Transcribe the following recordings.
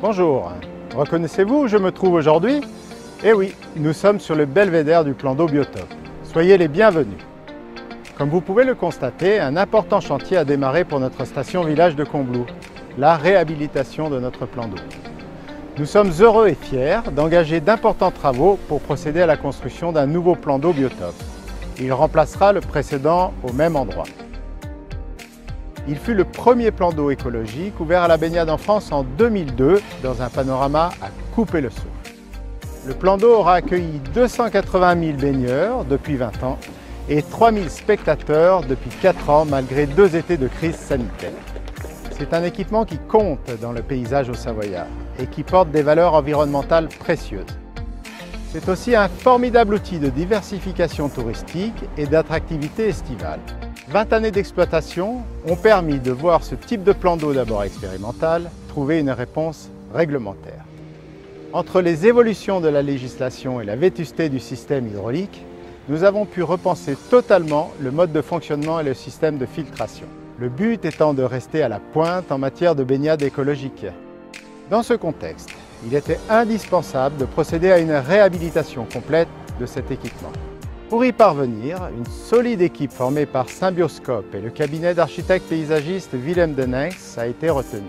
Bonjour, reconnaissez-vous où je me trouve aujourd'hui? Eh oui, nous sommes sur le belvédère du plan d'eau Biotope. Soyez les bienvenus. Comme vous pouvez le constater, un important chantier a démarré pour notre station village de Combloux, la réhabilitation de notre plan d'eau. Nous sommes heureux et fiers d'engager d'importants travaux pour procéder à la construction d'un nouveau plan d'eau Biotope. Il remplacera le précédent au même endroit. Il fut le premier plan d'eau écologique ouvert à la baignade en France en 2002 dans un panorama à couper le souffle. Le plan d'eau aura accueilli 280 000 baigneurs depuis 20 ans et 3 000 spectateurs depuis 4 ans malgré 2 étés de crise sanitaire. C'est un équipement qui compte dans le paysage haut-savoyard et qui porte des valeurs environnementales précieuses. C'est aussi un formidable outil de diversification touristique et d'attractivité estivale. 20 années d'exploitation ont permis de voir ce type de plan d'eau d'abord expérimental trouver une réponse réglementaire. Entre les évolutions de la législation et la vétusté du système hydraulique, nous avons pu repenser totalement le mode de fonctionnement et le système de filtration. Le but étant de rester à la pointe en matière de baignade écologique. Dans ce contexte, il était indispensable de procéder à une réhabilitation complète de cet équipement. Pour y parvenir, une solide équipe formée par Symbioscope et le cabinet d'architectes paysagistes Willem de Nijns a été retenue.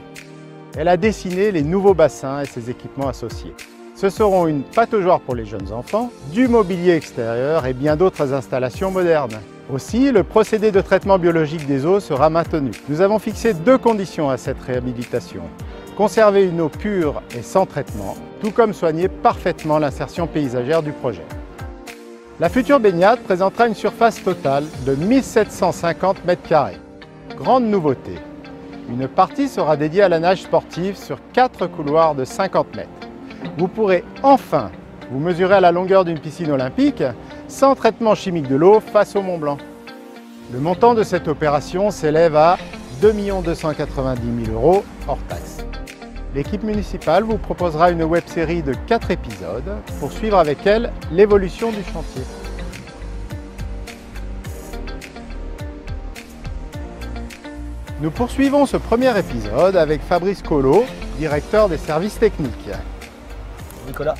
Elle a dessiné les nouveaux bassins et ses équipements associés. Ce seront une pataugeoire pour les jeunes enfants, du mobilier extérieur et bien d'autres installations modernes. Aussi, le procédé de traitement biologique des eaux sera maintenu. Nous avons fixé 2 conditions à cette réhabilitation. Conserver une eau pure et sans traitement, tout comme soigner parfaitement l'insertion paysagère du projet. La future baignade présentera une surface totale de 1750 m². Grande nouveauté, une partie sera dédiée à la nage sportive sur 4 couloirs de 50 mètres. Vous pourrez enfin vous mesurer à la longueur d'une piscine olympique sans traitement chimique de l'eau face au Mont Blanc. Le montant de cette opération s'élève à 2 290 000 € hors taxes. L'équipe municipale vous proposera une web-série de 4 épisodes pour suivre avec elle l'évolution du chantier. Nous poursuivons ce premier épisode avec Fabrice Collot, directeur des services techniques. Nicolas.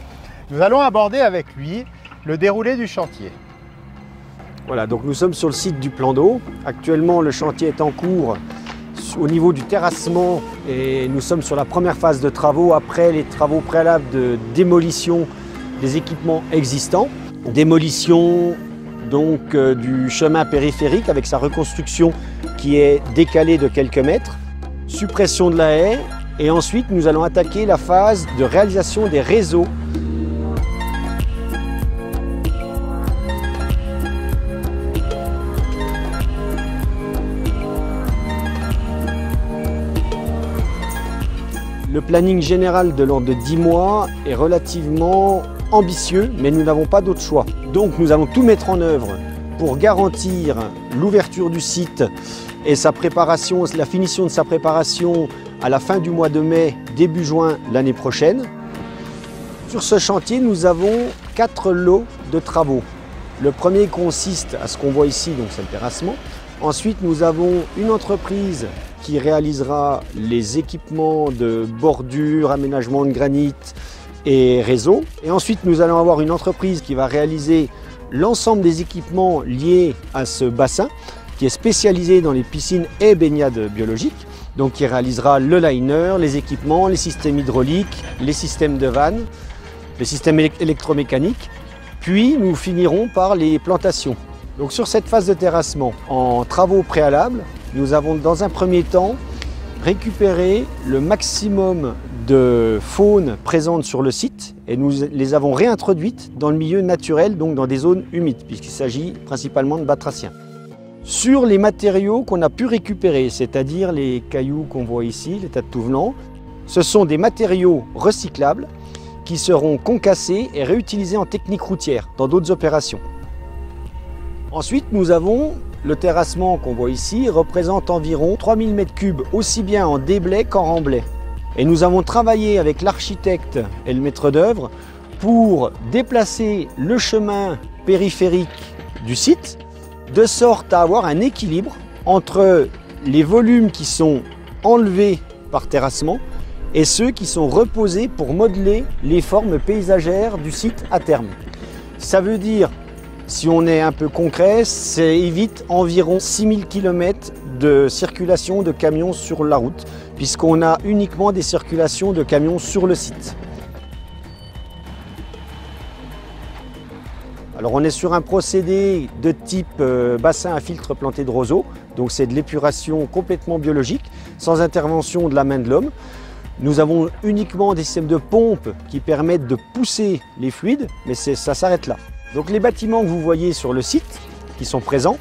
Nous allons aborder avec lui le déroulé du chantier. Voilà, donc nous sommes sur le site du plan d'eau. Actuellement, le chantier est en cours au niveau du terrassement et nous sommes sur la première phase de travaux après les travaux préalables de démolition des équipements existants. Démolition donc du chemin périphérique avec sa reconstruction qui est décalée de quelques mètres. Suppression de la haie et ensuite nous allons attaquer la phase de réalisation des réseaux. Le planning général de l'ordre de 10 mois est relativement ambitieux, mais nous n'avons pas d'autre choix. Donc nous allons tout mettre en œuvre pour garantir l'ouverture du site et sa préparation, la finition de sa préparation à la fin du mois de mai, début juin l'année prochaine. Sur ce chantier, nous avons 4 lots de travaux. Le premier consiste à ce qu'on voit ici, donc c'est le terrassement. Ensuite, nous avons une entreprise qui réalisera les équipements de bordure, aménagement de granit et réseau. Et ensuite, nous allons avoir une entreprise qui va réaliser l'ensemble des équipements liés à ce bassin, qui est spécialisé dans les piscines et baignades biologiques. Donc, qui réalisera le liner, les équipements, les systèmes hydrauliques, les systèmes de vannes, les systèmes électromécaniques. Puis, nous finirons par les plantations. Donc, sur cette phase de terrassement, en travaux préalables, nous avons dans un premier temps récupéré le maximum de faune présente sur le site et nous les avons réintroduites dans le milieu naturel, donc dans des zones humides, puisqu'il s'agit principalement de batraciens. Sur les matériaux qu'on a pu récupérer, c'est-à-dire les cailloux qu'on voit ici, les tas de tout venant, ce sont des matériaux recyclables qui seront concassés et réutilisés en technique routière dans d'autres opérations. Ensuite, nous avons le terrassement qu'on voit ici représente environ 3000 m3 aussi bien en déblai qu'en remblai. Et nous avons travaillé avec l'architecte et le maître d'œuvre pour déplacer le chemin périphérique du site de sorte à avoir un équilibre entre les volumes qui sont enlevés par terrassement et ceux qui sont reposés pour modeler les formes paysagères du site à terme. Ça veut dire, si on est un peu concret, ça évite environ 6000 km de circulation de camions sur la route, puisqu'on a uniquement des circulations de camions sur le site. Alors on est sur un procédé de type bassin à filtre planté de roseaux, donc c'est de l'épuration complètement biologique, sans intervention de la main de l'homme. Nous avons uniquement des systèmes de pompe qui permettent de pousser les fluides, mais ça s'arrête là. Donc les bâtiments que vous voyez sur le site, qui sont présents,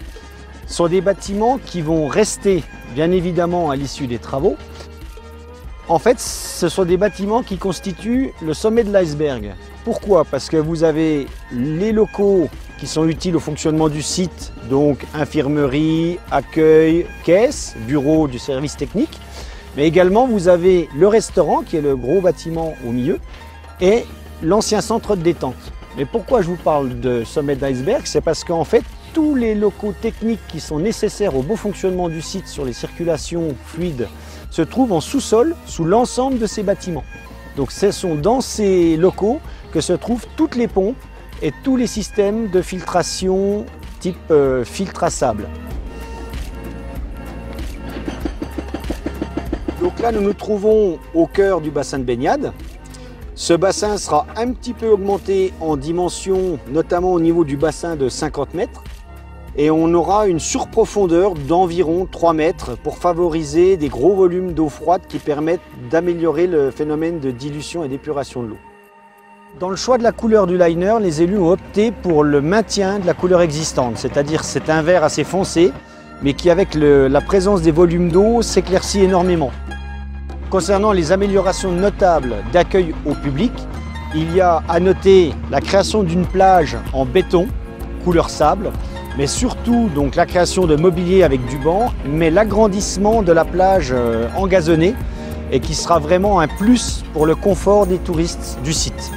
sont des bâtiments qui vont rester bien évidemment à l'issue des travaux. En fait, ce sont des bâtiments qui constituent le sommet de l'iceberg. Pourquoi? Parce que vous avez les locaux qui sont utiles au fonctionnement du site, donc infirmerie, accueil, caisse, bureau du service technique. Mais également, vous avez le restaurant, qui est le gros bâtiment au milieu, et l'ancien centre de détente. Mais pourquoi je vous parle de sommet d'iceberg? C'est parce qu'en fait, tous les locaux techniques qui sont nécessaires au bon fonctionnement du site sur les circulations fluides se trouvent en sous-sol, sous l'ensemble de ces bâtiments. Donc ce sont dans ces locaux que se trouvent toutes les pompes et tous les systèmes de filtration type filtre à sable. Donc là, nous nous trouvons au cœur du bassin de baignade. Ce bassin sera un petit peu augmenté en dimension, notamment au niveau du bassin de 50 mètres. Et on aura une surprofondeur d'environ 3 mètres pour favoriser des gros volumes d'eau froide qui permettent d'améliorer le phénomène de dilution et d'épuration de l'eau. Dans le choix de la couleur du liner, les élus ont opté pour le maintien de la couleur existante, c'est-à-dire c'est un vert assez foncé, mais qui avec la présence des volumes d'eau s'éclaircit énormément. Concernant les améliorations notables d'accueil au public, il y a à noter la création d'une plage en béton, couleur sable, mais surtout donc la création de mobilier avec du banc, mais l'agrandissement de la plage engazonnée et qui sera vraiment un plus pour le confort des touristes du site.